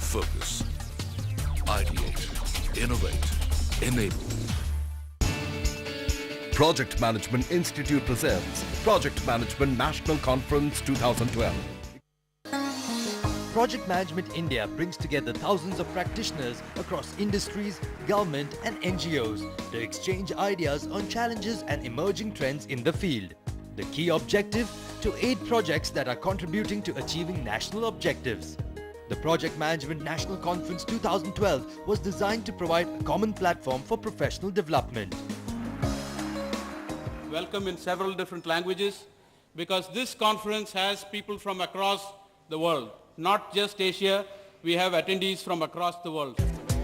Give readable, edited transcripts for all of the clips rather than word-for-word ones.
Focus. Ideate. Innovate. Enable. Project Management Institute presents Project Management National Conference 2012. Project Management India brings together thousands of practitioners across industries, government and NGOs to exchange ideas on challenges and emerging trends in the field. The key objective? To aid projects that are contributing to achieving national objectives. The Project Management National Conference 2012 was designed to provide a common platform for professional development. Welcome in several different languages, because this conference has people from across the world. Not just Asia, we have attendees from across the world.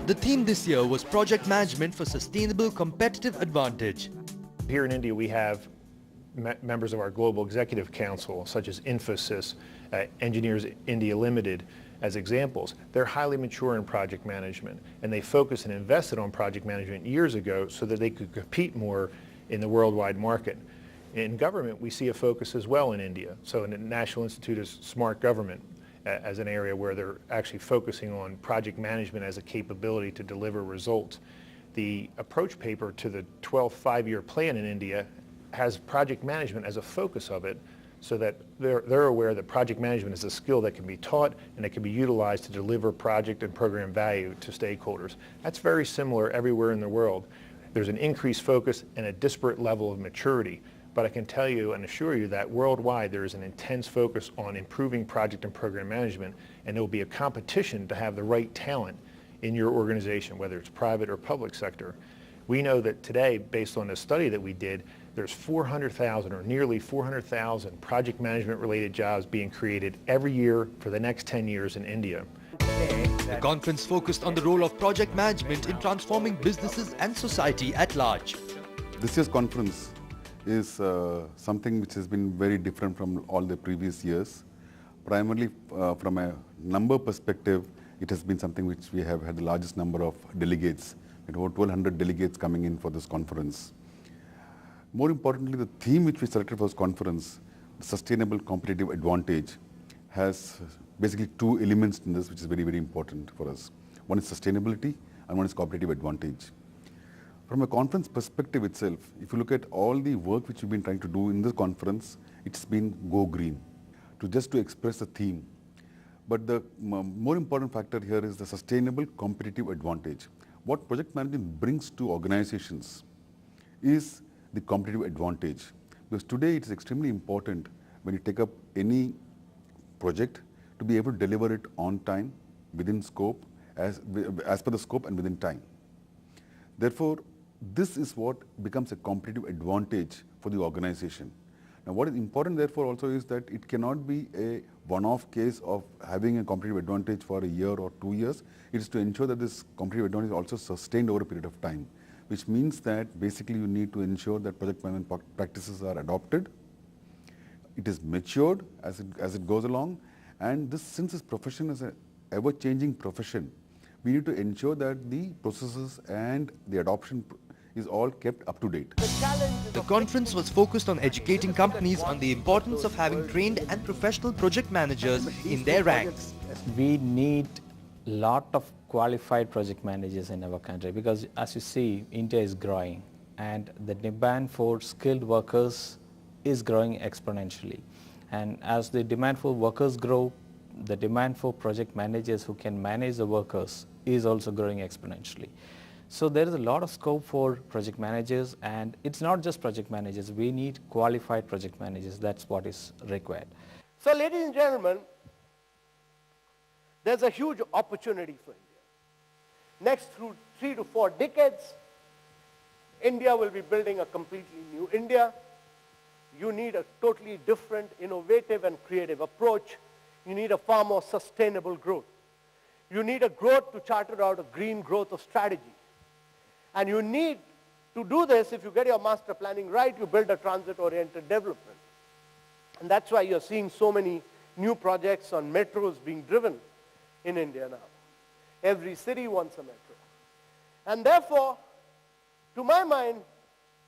The theme this year was Project Management for Sustainable Competitive Advantage. Here in India we have members of our Global Executive Council, such as Infosys, Engineers India Limited, as examples. They're highly mature in project management, and they focused and invested on project management years ago so that they could compete more in the worldwide market. In government, we see a focus as well in India. So in the National Institute of Smart Government, as an area where they're actually focusing on project management as a capability to deliver results. The approach paper to the 12th five-year plan in India has project management as a focus of it, so that they're aware that project management is a skill that can be taught and it can be utilized to deliver project and program value to stakeholders. That's very similar everywhere in the world. There's an increased focus and a disparate level of maturity, but I can tell you and assure you that worldwide there is an intense focus on improving project and program management, and there will be a competition to have the right talent in your organization, whether it's private or public sector. We know that today, based on a study that we did, there's 400,000 or nearly 400,000 project management related jobs being created every year for the next 10 years in India. The conference focused on the role of project management in transforming businesses and society at large. This year's conference is something which has been very different from all the previous years. Primarily from a number perspective, it has been something which we have had the largest number of delegates, about 1,200 delegates coming in for this conference. More importantly, the theme which we selected for this conference, Sustainable Competitive Advantage, has basically two elements in this which is very, very important for us. One is sustainability and one is competitive advantage. From a conference perspective itself, if you look at all the work which we've been trying to do in this conference, it's been go green, to express a theme. But the more important factor here is the sustainable competitive advantage. What project management brings to organizations is the competitive advantage. Because today it is extremely important when you take up any project to be able to deliver it on time, within scope, as per the scope and within time. Therefore, this is what becomes a competitive advantage for the organization. Now, what is important therefore also is that it cannot be a one-off case of having a competitive advantage for a year or 2 years. It is to ensure that this competitive advantage is also sustained over a period of time, which means that basically you need to ensure that project management practices are adopted. It is matured as it goes along, and since this profession is an ever-changing profession, we need to ensure that the processes and the adoption is all kept up to date. The conference was focused on educating companies on the importance of having trained and professional project managers in their ranks. We need a lot of qualified project managers in our country, because as you see, India is growing and the demand for skilled workers is growing exponentially. And as the demand for workers grow, the demand for project managers who can manage the workers is also growing exponentially. So there is a lot of scope for project managers, and it's not just project managers, we need qualified project managers. That's what is required. So ladies and gentlemen, there's a huge opportunity for India. Next 3 to 4 decades, India will be building a completely new India. You need a totally different, innovative and creative approach. You need a far more sustainable growth. You need a growth to charter out a green growth of strategy. And you need to do this, if you get your master planning right, you build a transit-oriented development. And that's why you're seeing so many new projects on metros being driven in India now. Every city wants a metro. And therefore, to my mind,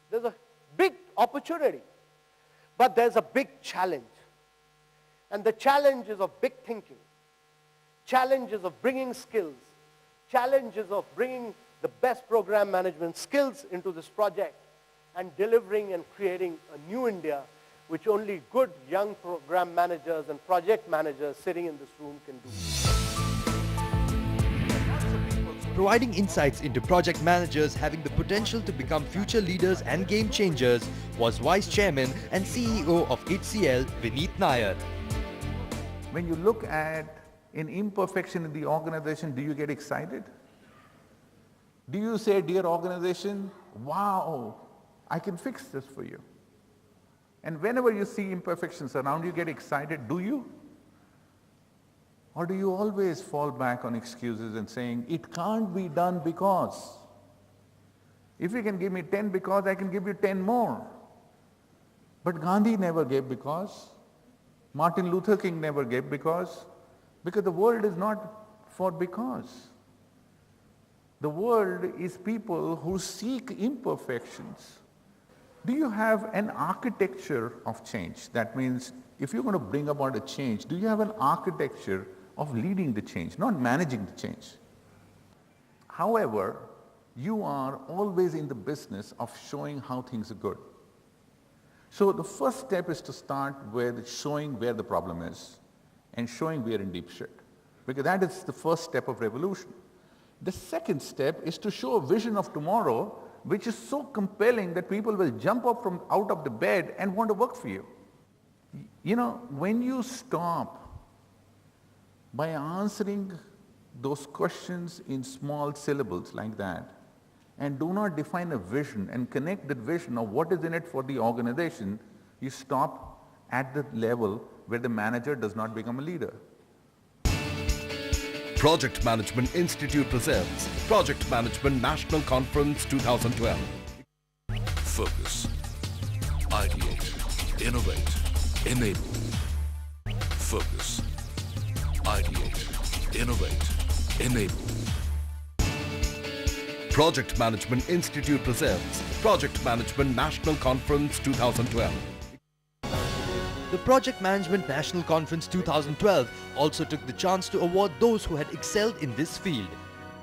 there's a big opportunity, but there's a big challenge. And the challenge is of big thinking. challenges of bringing skills, challenges of bringing the best program management skills into this project and delivering and creating a new India which only good young program managers and project managers sitting in this room can do. Providing insights into project managers having the potential to become future leaders and game changers was Vice Chairman and CEO of HCL, Vineet Nair. When you look at an imperfection in the organization, do you get excited? Do you say, dear organization, wow, I can fix this for you? And whenever you see imperfections around, you get excited, do you? Or do you always fall back on excuses and saying, it can't be done because? If you can give me 10 because, I can give you 10 more. But Gandhi never gave because. Martin Luther King never gave because the world is not for because. The world is people who seek imperfections. Do you have an architecture of change? That means if you're going to bring about a change, do you have an architecture of leading the change, not managing the change? However, you are always in the business of showing how things are good. So the first step is to start with showing where the problem is and showing we are in deep shit, because that is the first step of revolution. The second step is to show a vision of tomorrow which is so compelling that people will jump up from out of the bed and want to work for you. You know, when you stop by answering those questions in small syllables like that and do not define a vision and connect that vision of what is in it for the organization, you stop at the level where the manager does not become a leader. Project Management Institute presents Project Management National Conference 2012. Focus. Ideate. Innovate. Enable. Focus. Ideate. Innovate. Enable. Project Management Institute presents Project Management National Conference 2012. The Project Management National Conference 2012 also took the chance to award those who had excelled in this field.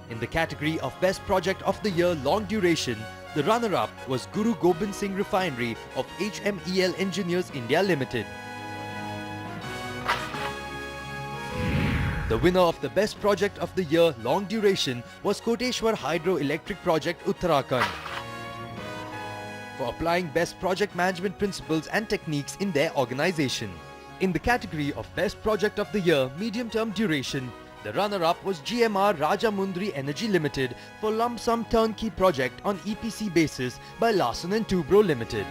In the category of Best Project of the Year Long Duration, the runner-up was Guru Gobind Singh Refinery of HMEL Engineers India Limited. The winner of the Best Project of the Year Long Duration was Koteshwar Hydroelectric Project, Uttarakhand, for applying best project management principles and techniques in their organization. In the category of Best Project of the Year Medium-Term Duration, the runner-up was GMR Rajamundry Energy Limited for lump sum turnkey project on EPC basis by Larsen & Toubro Limited.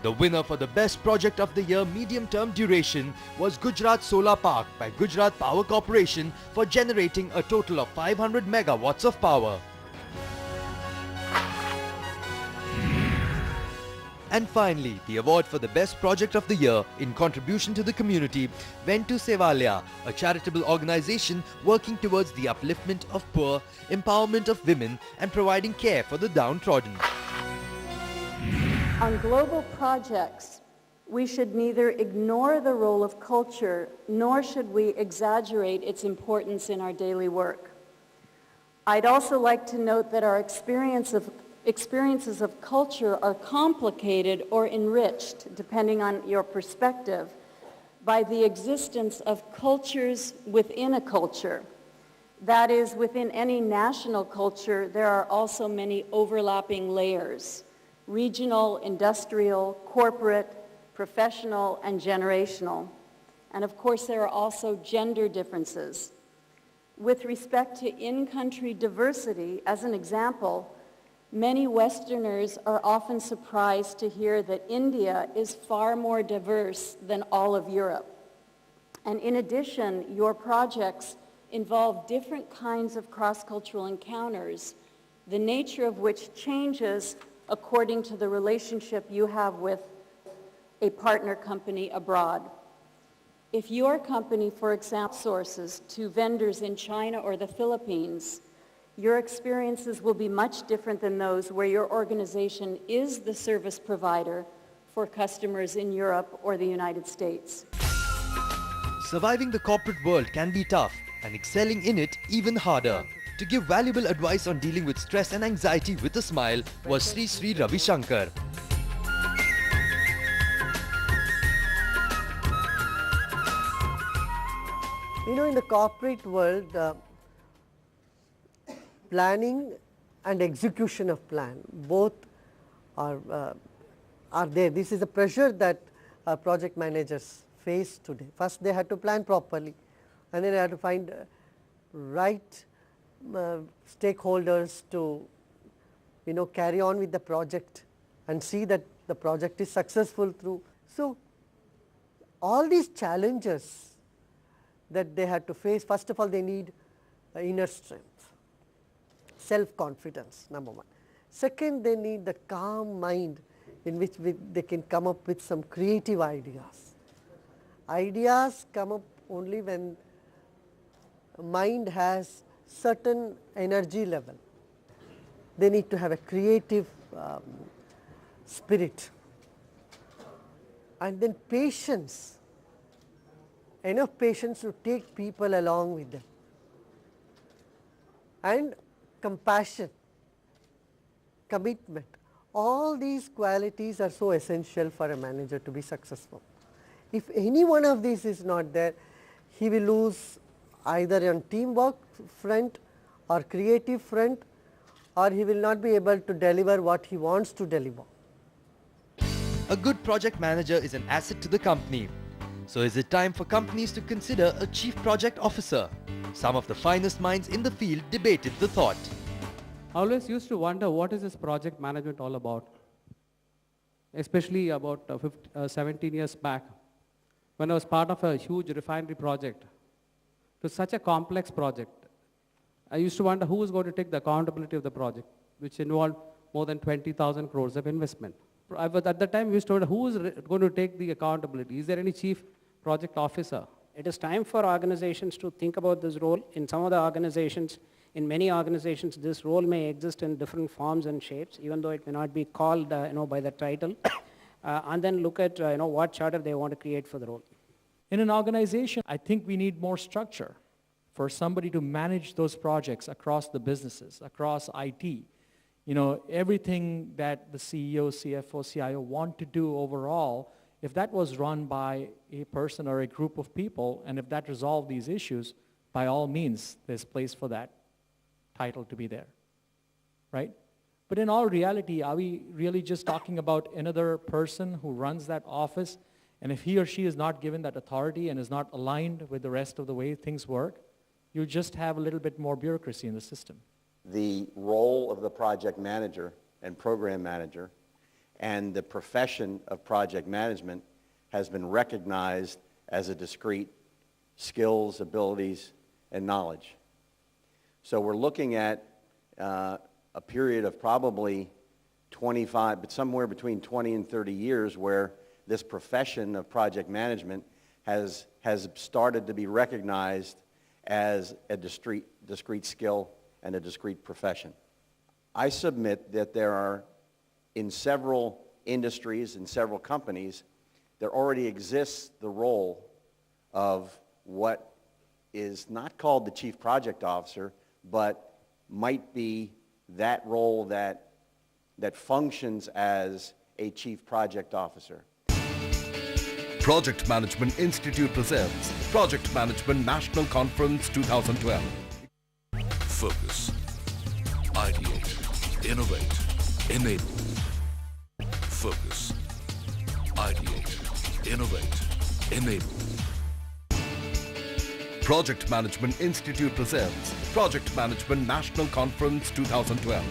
The winner for the Best Project of the Year Medium-Term Duration was Gujarat Solar Park by Gujarat Power Corporation for generating a total of 500 megawatts of power. And finally, the award for the Best Project of the Year in contribution to the community went to Sevalya, a charitable organization working towards the upliftment of poor, empowerment of women and providing care for the downtrodden. On global projects, we should neither ignore the role of culture, nor should we exaggerate its importance in our daily work. I'd also like to note that our experiences of culture are complicated or enriched, depending on your perspective, by the existence of cultures within a culture. That is, within any national culture, there are also many overlapping layers: regional, industrial, corporate, professional, and generational. And of course, there are also gender differences. With respect to in-country diversity, as an example, many Westerners are often surprised to hear that India is far more diverse than all of Europe. And in addition, your projects involve different kinds of cross-cultural encounters, the nature of which changes according to the relationship you have with a partner company abroad. If your company, for example, sources to vendors in China or the Philippines, your experiences will be much different than those where your organization is the service provider for customers in Europe or the United States. Surviving the corporate world can be tough and excelling in it even harder. To give valuable advice on dealing with stress and anxiety with a smile was Sri Ravi Shankar. You know, in the corporate world, planning and execution of plan both are there. This is the pressure that project managers face today. First they had to plan properly, and then they had to find right stakeholders to carry on with the project and see that the project is successful through. So all these challenges that they had to face, first of all they need inner strength, self-confidence, number one. Second, they need the calm mind in which they can come up with some creative ideas. Ideas come up only when mind has certain energy level. They need to have a creative spirit. And then patience, enough patience to take people along with them. And compassion, commitment. All these qualities are so essential for a manager to be successful. If any one of these is not there, he will lose either on teamwork front or creative front, or he will not be able to deliver what he wants to deliver. A good project manager is an asset to the company. So is it time for companies to consider a chief project officer? Some of the finest minds in the field debated the thought. I always used to wonder, what is this project management all about? Especially about 17 years back, when I was part of a huge refinery project. It was such a complex project. I used to wonder who was going to take the accountability of the project, which involved more than 20,000 crores of investment. At the time, we used to wonder who is going to take the accountability. Is there any chief project officer? It is time for organizations to think about this role. In some of the organizations, in many organizations, this role may exist in different forms and shapes, even though it may not be called by the title. And then look at what charter they want to create for the role. In an organization, I think we need more structure for somebody to manage those projects across the businesses, across IT. Everything that the CEO, CFO, CIO want to do overall, if that was run by a person or a group of people, and if that resolved these issues, by all means, there's place for that title to be there, right? But in all reality, are we really just talking about another person who runs that office, and if he or she is not given that authority and is not aligned with the rest of the way things work, you just have a little bit more bureaucracy in the system. The role of the project manager and program manager and the profession of project management has been recognized as a discrete skills, abilities, and knowledge. So we're looking at a period of probably 25, but somewhere between 20 and 30 years where this profession of project management has started to be recognized as a discrete skill and a discrete profession. I submit that there are, in several industries, in several companies, there already exists the role of what is not called the chief project officer, but might be that role that functions as a chief project officer. Project Management Institute presents Project Management National Conference 2012. Focus. Ideate. Innovate. Enable. Focus. Ideate. Innovate. Enable. Project Management Institute presents Project Management National Conference 2012.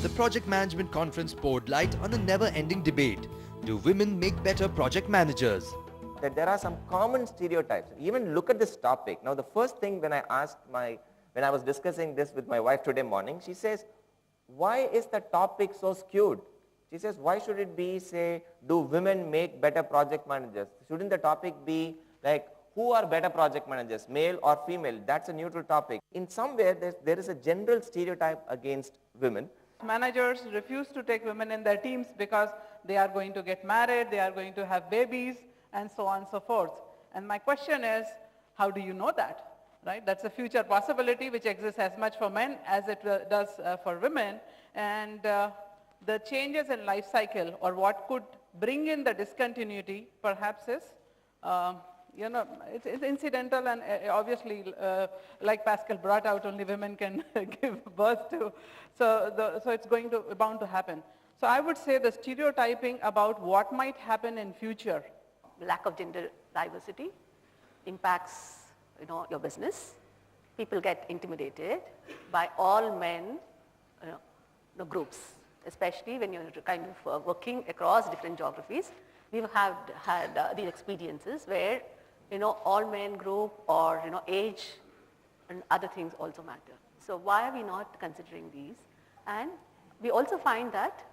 The Project Management Conference poured light on a never-ending debate. Do women make better project managers? That there are some common stereotypes. Even look at this topic. Now the first thing when I was discussing this with my wife today morning, she says, why is the topic so skewed? She says, why should it be, say, do women make better project managers? Shouldn't the topic be like, who are better project managers, male or female? That's a neutral topic. In some way, there is a general stereotype against women. Managers refuse to take women in their teams because they are going to get married, they are going to have babies, and so on and so forth. And my question is, how do you know that? Right? That's a future possibility which exists as much for men as it does for women. And the changes in life cycle, or what could bring in the discontinuity, perhaps is, it's incidental, and obviously, like Pascal brought out, only women can give birth to. So it's bound to happen. So I would say the stereotyping about what might happen in future. Lack of gender diversity impacts, your business. People get intimidated by all men, groups, especially when you're kind of working across different geographies. We've had these experiences where, all men group, or, age and other things also matter. So why are we not considering these? And we also find that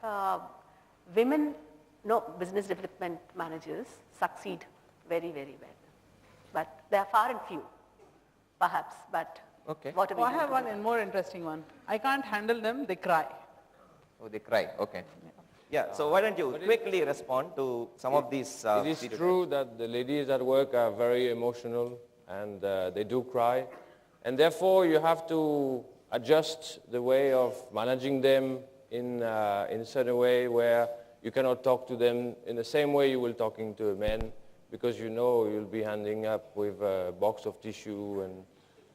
women, business development managers succeed very, very well. But they are far and few, perhaps. But okay. What are we I have one more interesting one. I can't handle them, they cry. Oh, they cry, okay. Yeah, so why don't you quickly respond to some of these It is true that the ladies at work are very emotional, and they do cry. And therefore, you have to adjust the way of managing them in a certain way where you cannot talk to them in the same way you will talking to a man, because you'll be handing up with a box of tissue and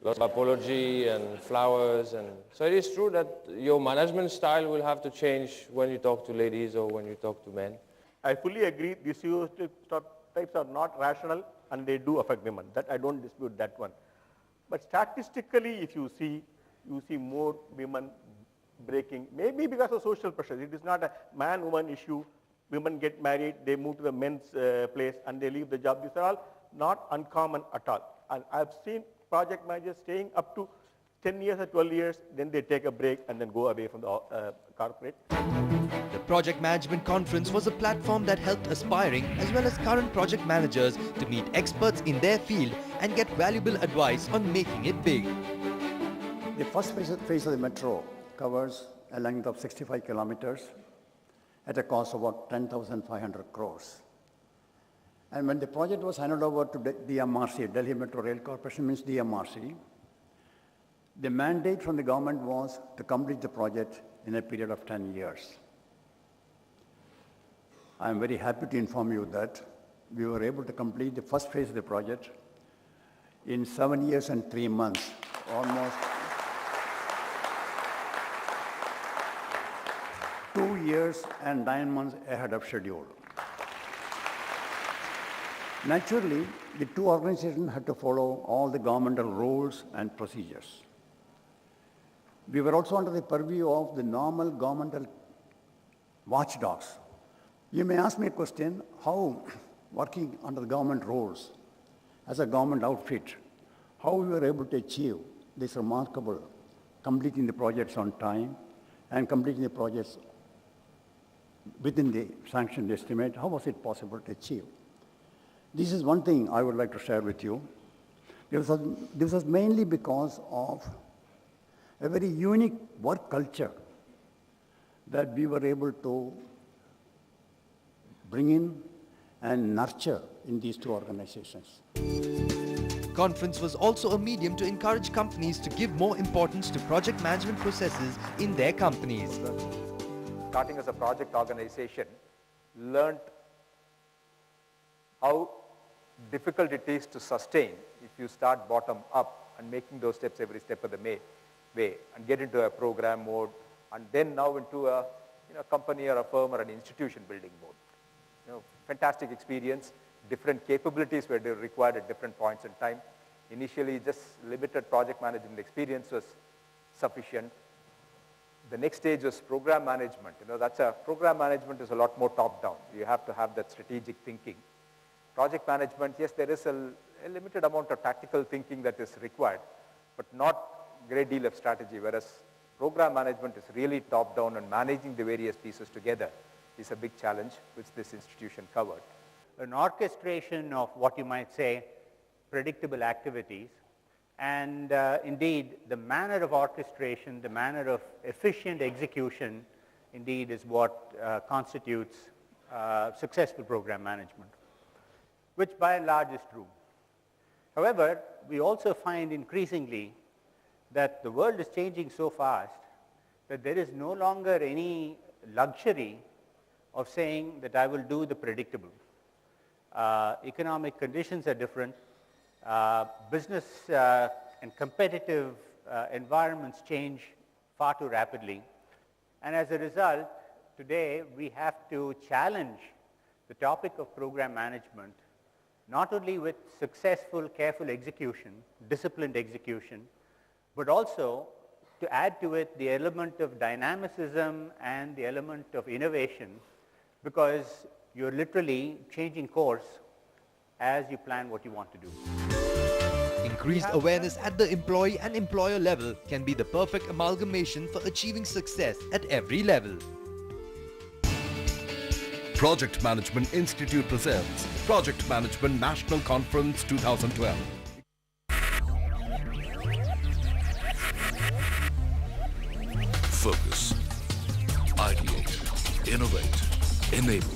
a lot of apology and flowers. And so it is true that your management style will have to change when you talk to ladies or when you talk to men. I fully agree. These stereotypes are not rational, and they do affect women. That I don't dispute that one. But statistically, if you see more women breaking, maybe because of social pressure. It is not a man-woman issue. Women get married, they move to the men's place, and they leave the job. These are all not uncommon at all. And I've seen project managers staying up to 10 years or 12 years, then they take a break and then go away from the corporate. The Project Management Conference was a platform that helped aspiring as well as current project managers to meet experts in their field and get valuable advice on making it big. The first phase of the metro covers a length of 65 kilometers at a cost of about 10,500 crores. And when the project was handed over to DMRC, Delhi Metro Rail Corporation, means DMRC, the mandate from the government was to complete the project in a period of 10 years. I am very happy to inform you that we were able to complete the first phase of the project in 7 years and 3 months, almost 2 years and 9 months ahead of schedule. Naturally, the two organizations had to follow all the governmental rules and procedures. We were also under the purview of the normal governmental watchdogs. You may ask me a question, how working under the government rules as a government outfit, how we were able to achieve this remarkable completing the projects on time and completing the projects within the sanctioned estimate, how was it possible to achieve? This is one thing I would like to share with you. This was mainly because of a very unique work culture that we were able to bring in and nurture in these two organizations. Conference was also a medium to encourage companies to give more importance to project management processes in their companies. Starting as a project organization, learned how difficult it is to sustain if you start bottom up and making those steps every step of the way and get into a program mode and then now into a company or a firm or an institution building mode. Fantastic experience. Different capabilities were required at different points in time. Initially, just limited project management experience was sufficient. The next stage was program management. Program management is a lot more top-down. You have to have that strategic thinking. Project management, yes, there is a limited amount of tactical thinking that is required, but not a great deal of strategy, whereas program management is really top-down, and managing the various pieces together is a big challenge which this institution covered. An orchestration of what you might say predictable activities, and indeed the manner of orchestration, the manner of efficient execution indeed is what constitutes successful program management, which by and large is true. However, we also find increasingly that the world is changing so fast that there is no longer any luxury of saying that I will do the predictable. Economic conditions are different. Business and competitive environments change far too rapidly. And as a result, today we have to challenge the topic of program management, not only with successful, careful execution, disciplined execution, but also to add to it the element of dynamicism and the element of innovation, because you're literally changing course as you plan what you want to do. Increased awareness at the employee and employer level can be the perfect amalgamation for achieving success at every level. Project Management Institute presents Project Management National Conference 2012. Focus. Ideate. Innovate. Enable.